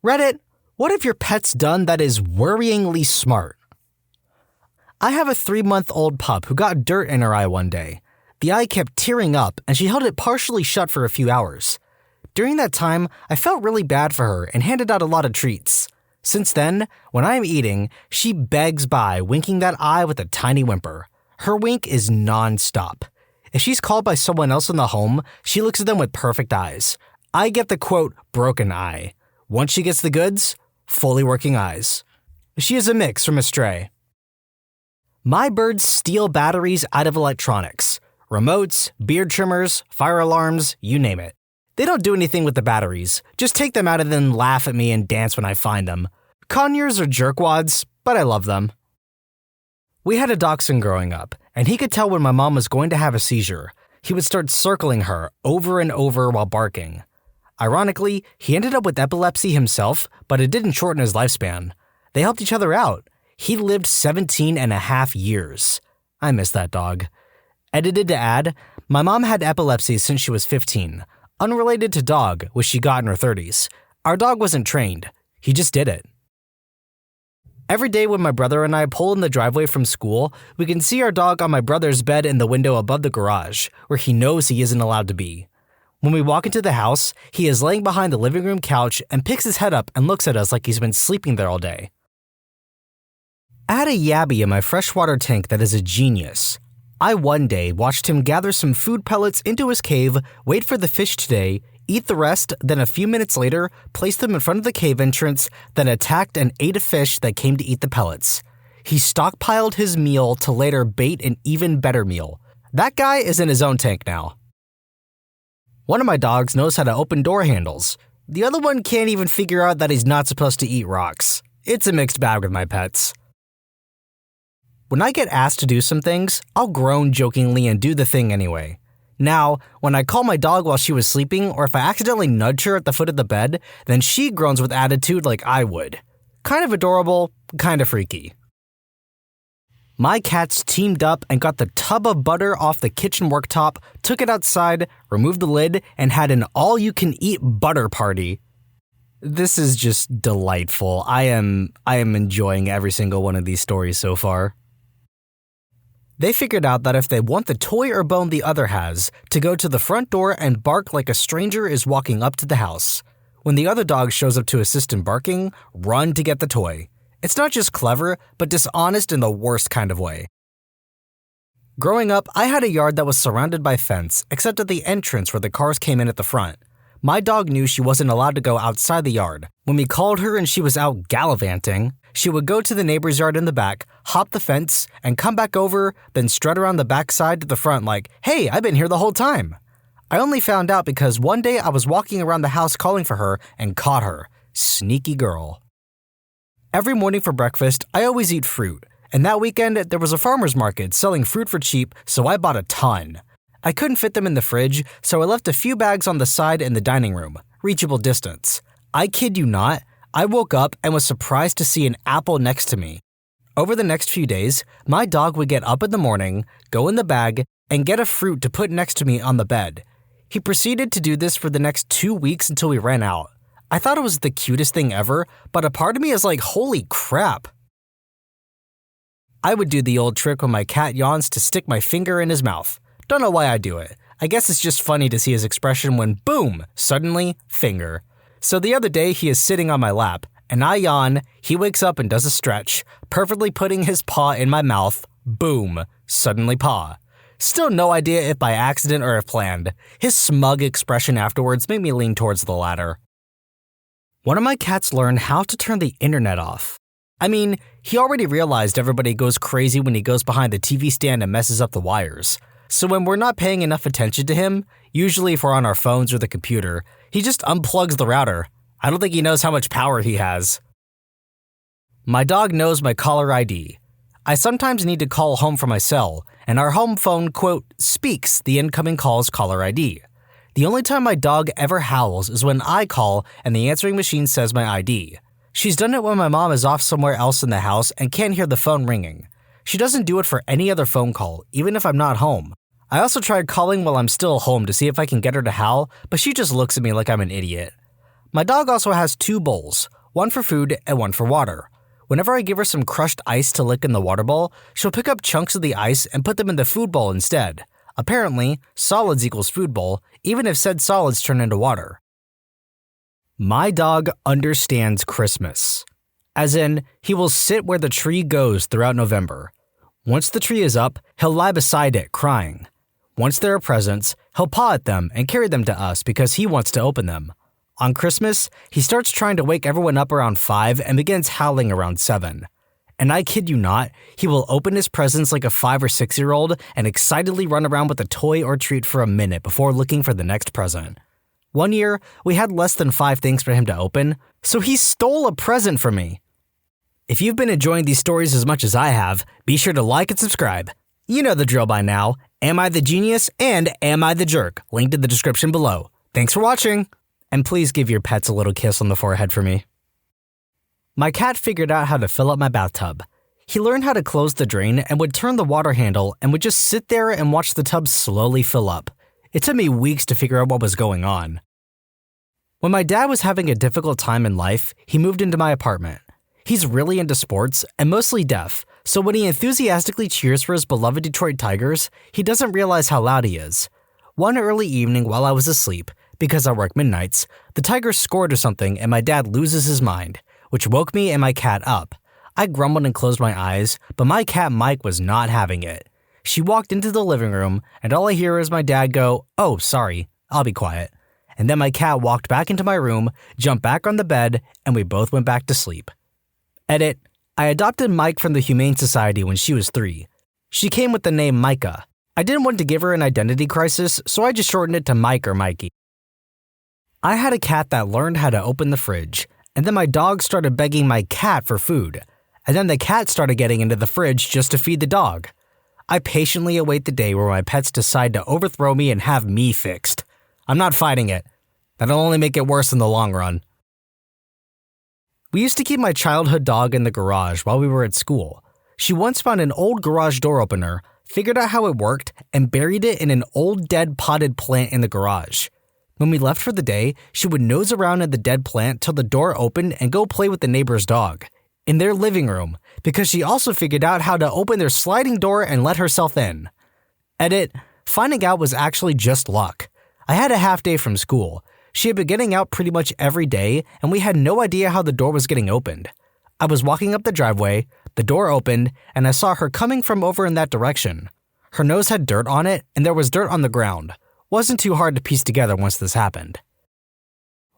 Reddit, what have your pets done that is worryingly smart? I have a 3-month-old pup who got dirt in her eye one day. The eye kept tearing up and she held it partially shut for a few hours. During that time, I felt really bad for her and handed out a lot of treats. Since then, when I am eating, she begs by, winking that eye with a tiny whimper. Her wink is non-stop. If she's called by someone else in the home, she looks at them with perfect eyes. I get the quote, broken eye. Once she gets the goods, fully working eyes. She is a mix from a stray. My birds steal batteries out of electronics. Remotes, beard trimmers, fire alarms, you name it. They don't do anything with the batteries, just take them out and then laugh at me and dance when I find them. Conures are jerkwads, but I love them. We had a dachshund growing up, and he could tell when my mom was going to have a seizure. He would start circling her over and over while barking. Ironically, he ended up with epilepsy himself, but it didn't shorten his lifespan. They helped each other out. He lived 17 and a half years. I miss that dog. Edited to add, my mom had epilepsy since she was 15. Unrelated to dog, which she got in her 30s. Our dog wasn't trained. He just did it. Every day when my brother and I pull in the driveway from school, we can see our dog on my brother's bed in the window above the garage, where he knows he isn't allowed to be. When we walk into the house, he is laying behind the living room couch and picks his head up and looks at us like he's been sleeping there all day. I had a yabby in my freshwater tank that is a genius. I one day watched him gather some food pellets into his cave, wait for the fish today, eat the rest, then a few minutes later, place them in front of the cave entrance, then attacked and ate a fish that came to eat the pellets. He stockpiled his meal to later bait an even better meal. That guy is in his own tank now. One of my dogs knows how to open door handles. The other one can't even figure out that he's not supposed to eat rocks. It's a mixed bag with my pets. When I get asked to do some things, I'll groan jokingly and do the thing anyway. Now, when I call my dog while she was sleeping, or if I accidentally nudge her at the foot of the bed, then she groans with attitude like I would. Kind of adorable, kind of freaky. My cats teamed up and got the tub of butter off the kitchen worktop, took it outside, removed the lid, and had an all-you-can-eat butter party. This is just delightful. I am enjoying every single one of these stories so far. They figured out that if they want the toy or bone the other has, to go to the front door and bark like a stranger is walking up to the house. When the other dog shows up to assist in barking, run to get the toy. It's not just clever, but dishonest in the worst kind of way. Growing up, I had a yard that was surrounded by fence, except at the entrance where the cars came in at the front. My dog knew she wasn't allowed to go outside the yard. When we called her and she was out gallivanting, she would go to the neighbor's yard in the back, hop the fence, and come back over, then strut around the backside to the front like, "Hey, I've been here the whole time." I only found out because one day I was walking around the house calling for her and caught her. Sneaky girl. Every morning for breakfast, I always eat fruit, and that weekend there was a farmer's market selling fruit for cheap, so I bought a ton. I couldn't fit them in the fridge, so I left a few bags on the side in the dining room, reachable distance. I kid you not, I woke up and was surprised to see an apple next to me. Over the next few days, my dog would get up in the morning, go in the bag, and get a fruit to put next to me on the bed. He proceeded to do this for the next 2 weeks until we ran out. I thought it was the cutest thing ever, but a part of me is like, holy crap. I would do the old trick when my cat yawns to stick my finger in his mouth. Don't know why I do it. I guess it's just funny to see his expression when, boom, suddenly, finger. So the other day he is sitting on my lap, and I yawn, he wakes up and does a stretch, perfectly putting his paw in my mouth, boom, suddenly paw. Still no idea if by accident or if planned. His smug expression afterwards made me lean towards the latter. One of my cats learned how to turn the internet off. I mean, he already realized everybody goes crazy when he goes behind the TV stand and messes up the wires. So when we're not paying enough attention to him, usually if we're on our phones or the computer, he just unplugs the router. I don't think he knows how much power he has. My dog knows my caller ID. I sometimes need to call home from my cell, and our home phone, quote, speaks the incoming call's caller ID. The only time my dog ever howls is when I call and the answering machine says my ID. She's done it when my mom is off somewhere else in the house and can't hear the phone ringing. She doesn't do it for any other phone call, even if I'm not home. I also tried calling while I'm still home to see if I can get her to howl, but she just looks at me like I'm an idiot. My dog also has 2 bowls, one for food and one for water. Whenever I give her some crushed ice to lick in the water bowl, she'll pick up chunks of the ice and put them in the food bowl instead. Apparently, solids equals food bowl, even if said solids turn into water. My dog understands Christmas. As in, he will sit where the tree goes throughout November. Once the tree is up, he'll lie beside it, crying. Once there are presents, he'll paw at them and carry them to us because he wants to open them. On Christmas, he starts trying to wake everyone up around 5 and begins howling around 7. And I kid you not, he will open his presents like a 5 or 6-year-old and excitedly run around with a toy or treat for a minute before looking for the next present. One year, we had less than 5 things for him to open, so he stole a present from me. If you've been enjoying these stories as much as I have, be sure to like and subscribe. You know the drill by now. Am I the Genius and Am I the Jerk? Linked in the description below. Thanks for watching, and please give your pets a little kiss on the forehead for me. My cat figured out how to fill up my bathtub. He learned how to close the drain and would turn the water handle and would just sit there and watch the tub slowly fill up. It took me weeks to figure out what was going on. When my dad was having a difficult time in life, he moved into my apartment. He's really into sports and mostly deaf, so when he enthusiastically cheers for his beloved Detroit Tigers, he doesn't realize how loud he is. One early evening while I was asleep, because I work midnights, the Tigers scored or something and my dad loses his mind, which woke me and my cat up. I grumbled and closed my eyes, but my cat Mike was not having it. She walked into the living room, and all I hear is my dad go, "Oh, sorry, I'll be quiet." And then my cat walked back into my room, jumped back on the bed, and we both went back to sleep. Edit: I adopted Mike from the Humane Society when she was 3. She came with the name Micah. I didn't want to give her an identity crisis, so I just shortened it to Mike or Mikey. I had a cat that learned how to open the fridge, and then my dog started begging my cat for food, and then the cat started getting into the fridge just to feed the dog. I patiently await the day where my pets decide to overthrow me and have me fixed. I'm not fighting it. That'll only make it worse in the long run. We used to keep my childhood dog in the garage while we were at school. She once found an old garage door opener, figured out how it worked, and buried it in an old dead potted plant in the garage. When we left for the day, she would nose around in the dead plant till the door opened and go play with the neighbor's dog in their living room, because she also figured out how to open their sliding door and let herself in. Edit: finding out was actually just luck. I had a half day from school. She had been getting out pretty much every day, and we had no idea how the door was getting opened. I was walking up the driveway, the door opened, and I saw her coming from over in that direction. Her nose had dirt on it, and there was dirt on the ground. Wasn't too hard to piece together once this happened.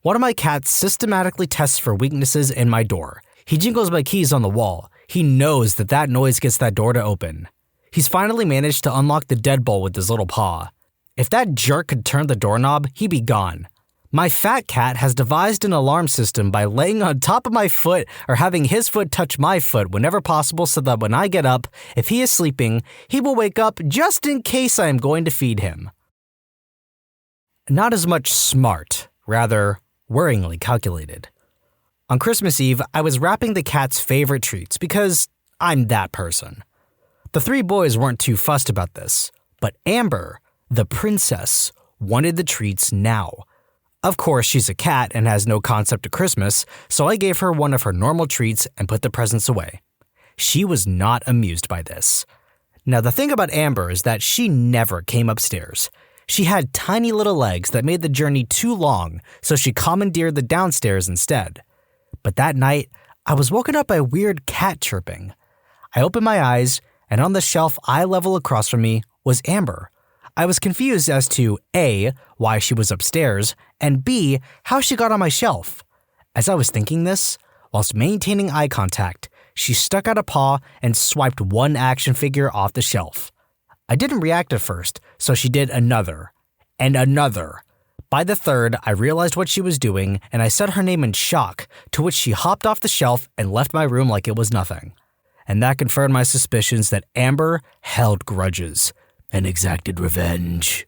One of my cats systematically tests for weaknesses in my door. He jingles my keys on the wall. He knows that that noise gets that door to open. He's finally managed to unlock the deadbolt with his little paw. If that jerk could turn the doorknob, he'd be gone. My fat cat has devised an alarm system by laying on top of my foot or having his foot touch my foot whenever possible so that when I get up, if he is sleeping, he will wake up just in case I am going to feed him. Not as much smart, rather worryingly calculated. On Christmas Eve, I was wrapping the cat's favorite treats because I'm that person. The 3 boys weren't too fussed about this, but Amber, the princess, wanted the treats now. Of course, she's a cat and has no concept of Christmas, so I gave her one of her normal treats and put the presents away. She was not amused by this. Now, the thing about Amber is that she never came upstairs. She had tiny little legs that made the journey too long, so she commandeered the downstairs instead. But that night, I was woken up by weird cat chirping. I opened my eyes, and on the shelf eye level across from me was Amber. I was confused as to A, why she was upstairs, and B, how she got on my shelf. As I was thinking this, whilst maintaining eye contact, she stuck out a paw and swiped one action figure off the shelf. I didn't react at first, so she did another, and another. By the third, I realized what she was doing, and I said her name in shock, to which she hopped off the shelf and left my room like it was nothing. And that confirmed my suspicions that Amber held grudges and exacted revenge.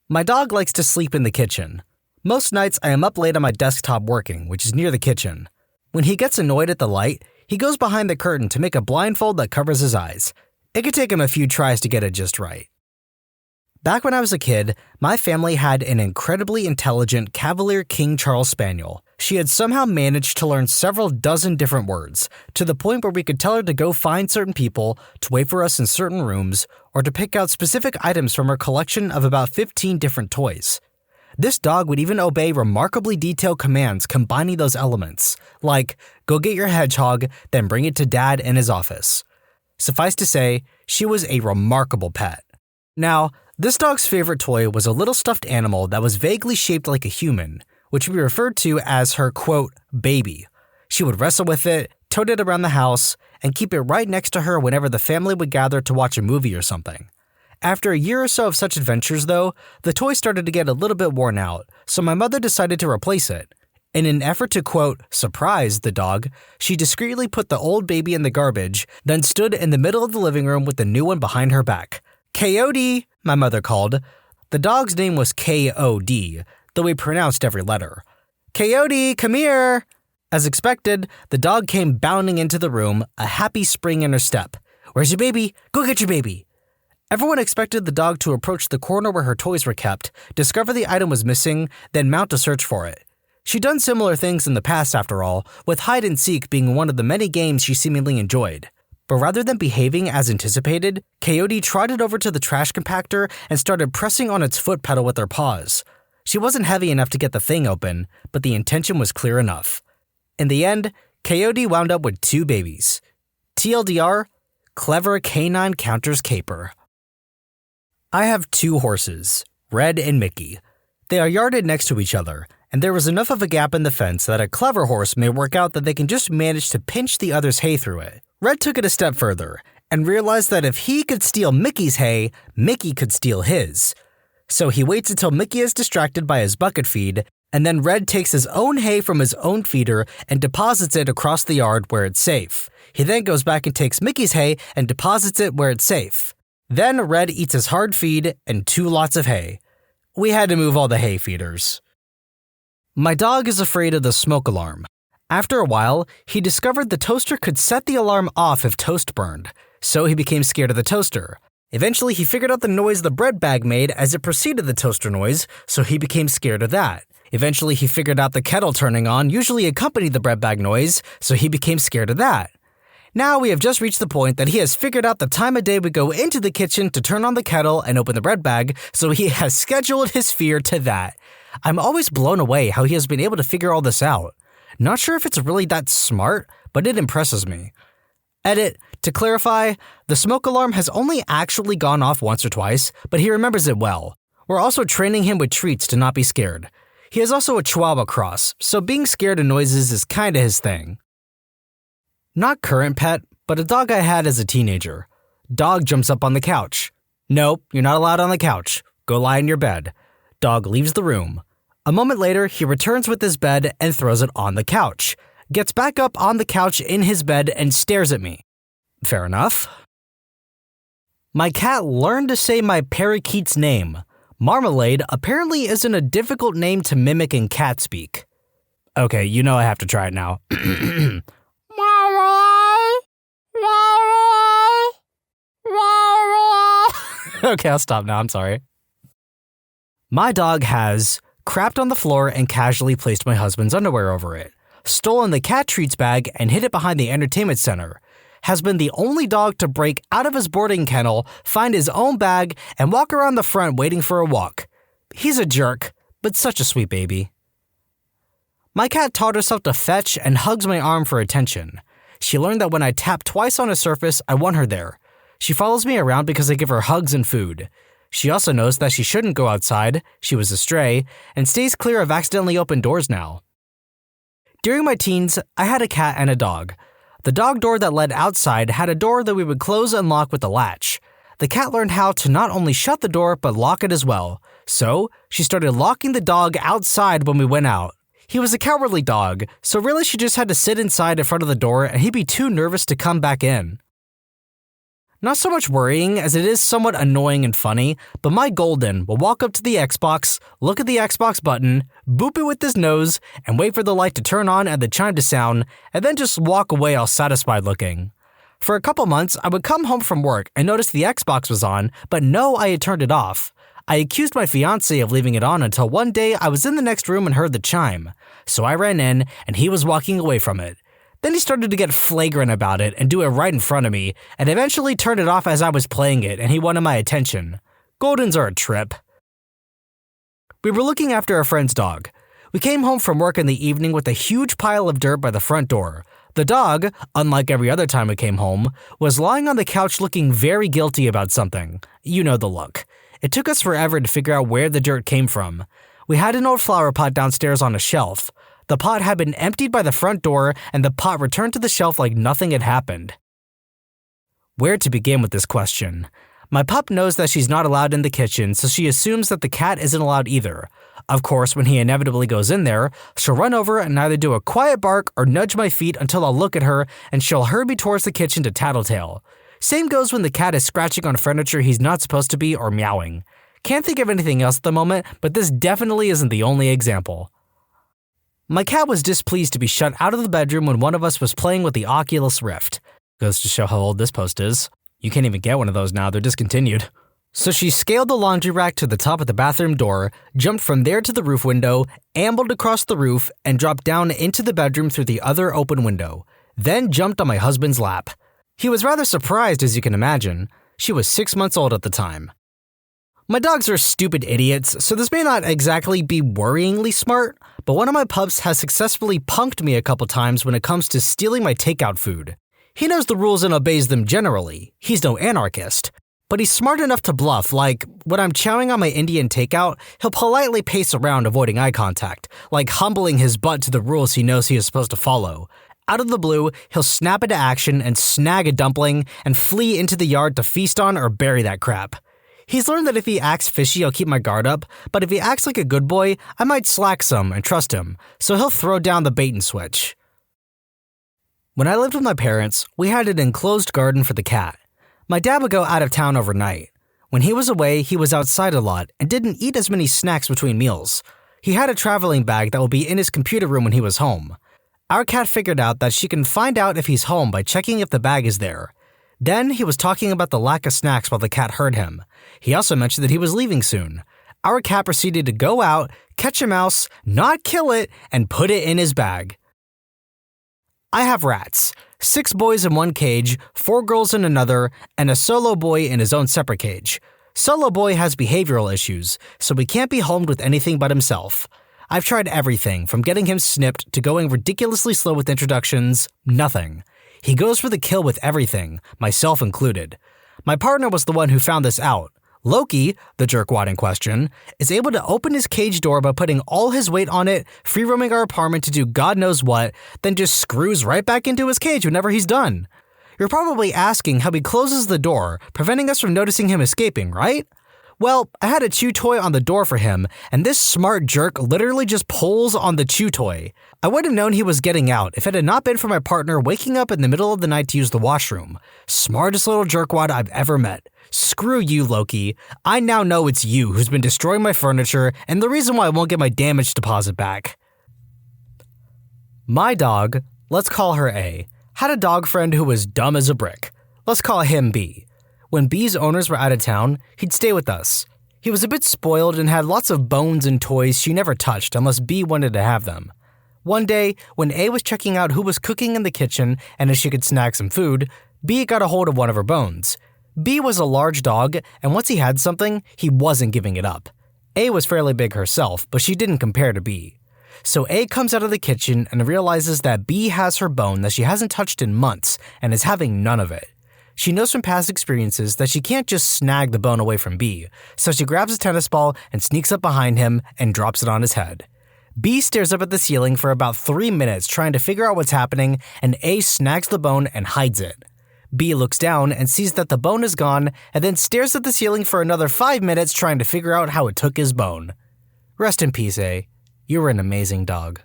My dog likes to sleep in the kitchen. Most nights I am up late on my desktop working, which is near the kitchen. When he gets annoyed at the light, he goes behind the curtain to make a blindfold that covers his eyes. It could take him a few tries to get it just right. Back when I was a kid, my family had an incredibly intelligent Cavalier King Charles Spaniel. She had somehow managed to learn several dozen different words, to the point where we could tell her to go find certain people, to wait for us in certain rooms, or to pick out specific items from her collection of about 15 different toys. This dog would even obey remarkably detailed commands combining those elements, like, go get your hedgehog, then bring it to Dad in his office. Suffice to say, she was a remarkable pet. Now, this dog's favorite toy was a little stuffed animal that was vaguely shaped like a human, which we referred to as her, quote, baby. She would wrestle with it, tote it around the house, and keep it right next to her whenever the family would gather to watch a movie or something. After a year or so of such adventures, though, the toy started to get a little bit worn out, so my mother decided to replace it. In an effort to, quote, surprise the dog, she discreetly put the old baby in the garbage, then stood in the middle of the living room with the new one behind her back. Coyote, my mother called. The dog's name was K-O-D, though we pronounced every letter. Coyote, come here! As expected, the dog came bounding into the room, a happy spring in her step. Where's your baby? Go get your baby! Everyone expected the dog to approach the corner where her toys were kept, discover the item was missing, then mount a search for it. She'd done similar things in the past after all, with hide and seek being one of the many games she seemingly enjoyed. But rather than behaving as anticipated, Coyote trotted over to the trash compactor and started pressing on its foot pedal with her paws. She wasn't heavy enough to get the thing open, but the intention was clear enough. In the end, Coyote wound up with 2 babies. TLDR, clever canine counters caper. I have 2 horses, Red and Mickey. They are yarded next to each other, and there was enough of a gap in the fence that a clever horse may work out that they can just manage to pinch the other's hay through it. Red took it a step further and realized that if he could steal Mickey's hay, Mickey could steal his. So he waits until Mickey is distracted by his bucket feed, and then Red takes his own hay from his own feeder and deposits it across the yard where it's safe. He then goes back and takes Mickey's hay and deposits it where it's safe. Then Red eats his hard feed and 2 lots of hay. We had to move all the hay feeders. My dog is afraid of the smoke alarm. After a while, he discovered the toaster could set the alarm off if toast burned, so he became scared of the toaster. Eventually, he figured out the noise the bread bag made as it preceded the toaster noise, so he became scared of that. Eventually, he figured out the kettle turning on usually accompanied the bread bag noise, so he became scared of that. Now we have just reached the point that he has figured out the time of day we go into the kitchen to turn on the kettle and open the bread bag, so he has scheduled his fear to that. I'm always blown away how he has been able to figure all this out. Not sure if it's really that smart, but it impresses me. Edit, to clarify, the smoke alarm has only actually gone off once or twice, but he remembers it well. We're also training him with treats to not be scared. He is also a Chihuahua cross, so being scared of noises is kinda his thing. Not current pet, but a dog I had as a teenager. Dog jumps up on the couch. Nope, you're not allowed on the couch. Go lie in your bed. Dog leaves the room. A moment later, he returns with his bed and throws it on the couch. Gets back up on the couch in his bed and stares at me. Fair enough. My cat learned to say my parakeet's name. Marmalade apparently isn't a difficult name to mimic in cat speak. Okay, you know I have to try it now. Okay, I'll stop now, I'm sorry. My dog has crapped on the floor and casually placed my husband's underwear over it, stolen the cat treats bag and hid it behind the entertainment center, has been the only dog to break out of his boarding kennel, find his own bag, and walk around the front waiting for a walk. He's a jerk, but such a sweet baby. My cat taught herself to fetch and hugs my arm for attention. She learned that when I tap twice on a surface, I want her there. She follows me around because I give her hugs and food. She also knows that she shouldn't go outside, she was a stray, and stays clear of accidentally opened doors now. During my teens, I had a cat and a dog. The dog door that led outside had a door that we would close and lock with a latch. The cat learned how to not only shut the door, but lock it as well. So, she started locking the dog outside when we went out. He was a cowardly dog, so really she just had to sit inside in front of the door and he'd be too nervous to come back in. Not so much worrying as it is somewhat annoying and funny, but my Golden will walk up to the Xbox, look at the Xbox button, boop it with his nose, and wait for the light to turn on and the chime to sound, and then just walk away all satisfied looking. For a couple months, I would come home from work and notice the Xbox was on, but know I had turned it off. I accused my fiancé of leaving it on until one day I was in the next room and heard the chime. So I ran in, and he was walking away from it. Then he started to get flagrant about it and do it right in front of me, and eventually turned it off as I was playing it, and he wanted my attention. Goldens are a trip. We were looking after a friend's dog. We came home from work in the evening with a huge pile of dirt by the front door. The dog, unlike every other time we came home, was lying on the couch looking very guilty about something. You know the look. It took us forever to figure out where the dirt came from. We had an old flower pot downstairs on a shelf. The pot had been emptied by the front door, and the pot returned to the shelf like nothing had happened. Where to begin with this question? My pup knows that she's not allowed in the kitchen, so she assumes that the cat isn't allowed either. Of course, when he inevitably goes in there, she'll run over and either do a quiet bark or nudge my feet until I'll look at her, and she'll hurry me towards the kitchen to tattletale. Same goes when the cat is scratching on furniture he's not supposed to be or meowing. Can't think of anything else at the moment, but this definitely isn't the only example. My cat was displeased to be shut out of the bedroom when one of us was playing with the Oculus Rift. Goes to show how old this post is. You can't even get one of those now, they're discontinued. So she scaled the laundry rack to the top of the bathroom door, jumped from there to the roof window, ambled across the roof, and dropped down into the bedroom through the other open window. Then jumped on my husband's lap. He was rather surprised, as you can imagine. She was 6 months old at the time. My dogs are stupid idiots, so this may not exactly be worryingly smart, but one of my pups has successfully punked me a couple times when it comes to stealing my takeout food. He knows the rules and obeys them generally. He's no anarchist. But he's smart enough to bluff, like, when I'm chowing on my Indian takeout, he'll politely pace around avoiding eye contact, like humbling his butt to the rules he knows he is supposed to follow. Out of the blue, he'll snap into action and snag a dumpling and flee into the yard to feast on or bury that crap. He's learned that if he acts fishy, I'll keep my guard up, but if he acts like a good boy, I might slack some and trust him, so he'll throw down the bait and switch. When I lived with my parents, we had an enclosed garden for the cat. My dad would go out of town overnight. When he was away, he was outside a lot and didn't eat as many snacks between meals. He had a traveling bag that would be in his computer room when he was home. Our cat figured out that she can find out if he's home by checking if the bag is there. Then he was talking about the lack of snacks while the cat heard him. He also mentioned that he was leaving soon. Our cat proceeded to go out, catch a mouse, not kill it, and put it in his bag. I have rats. 6 boys in one cage, 4 girls in another, and a solo boy in his own separate cage. Solo boy has behavioral issues, so he can't be homed with anything but himself. I've tried everything, from getting him snipped to going ridiculously slow with introductions, nothing. He goes for the kill with everything, myself included. My partner was the one who found this out. Loki, the jerkwad in question, is able to open his cage door by putting all his weight on it, free-roaming our apartment to do God knows what, then just screws right back into his cage whenever he's done. You're probably asking how he closes the door, preventing us from noticing him escaping, right? Well, I had a chew toy on the door for him, and this smart jerk literally just pulls on the chew toy. I would have known he was getting out if it had not been for my partner waking up in the middle of the night to use the washroom. Smartest little jerkwad I've ever met. Screw you, Loki. I now know it's you who's been destroying my furniture and the reason why I won't get my damage deposit back. My dog, let's call her A, had a dog friend who was dumb as a brick. Let's call him B. When B's owners were out of town, he'd stay with us. He was a bit spoiled and had lots of bones and toys she never touched unless B wanted to have them. One day, when A was checking out who was cooking in the kitchen and if she could snag some food, B got a hold of one of her bones. B was a large dog, and once he had something, he wasn't giving it up. A was fairly big herself, but she didn't compare to B. So A comes out of the kitchen and realizes that B has her bone that she hasn't touched in months and is having none of it. She knows from past experiences that she can't just snag the bone away from B, so she grabs a tennis ball and sneaks up behind him and drops it on his head. B stares up at the ceiling for about 3 minutes trying to figure out what's happening, and A snags the bone and hides it. B looks down and sees that the bone is gone and then stares at the ceiling for another 5 minutes trying to figure out how it took his bone. Rest in peace, A. You were an amazing dog.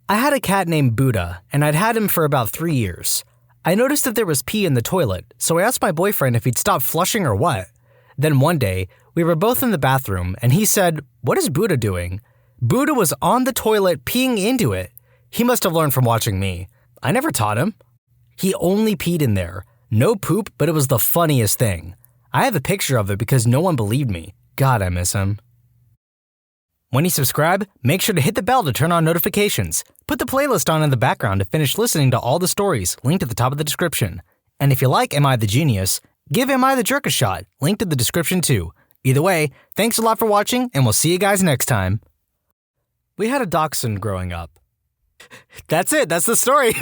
I had a cat named Buddha, and I'd had him for about 3 years. I noticed that there was pee in the toilet, so I asked my boyfriend if he'd stop flushing or what. Then one day, we were both in the bathroom, and he said, "What is Buddha doing?" Buddha was on the toilet peeing into it. He must have learned from watching me. I never taught him. He only peed in there. No poop, but it was the funniest thing. I have a picture of it because no one believed me. God, I miss him. When you subscribe, make sure to hit the bell to turn on notifications. Put the playlist on in the background to finish listening to all the stories, linked at the top of the description. And if you like Am I the Genius, give Am I the Jerk a shot, linked in the description too. Either way, thanks a lot for watching, and we'll see you guys next time. We had a dachshund growing up. That's it, that's the story.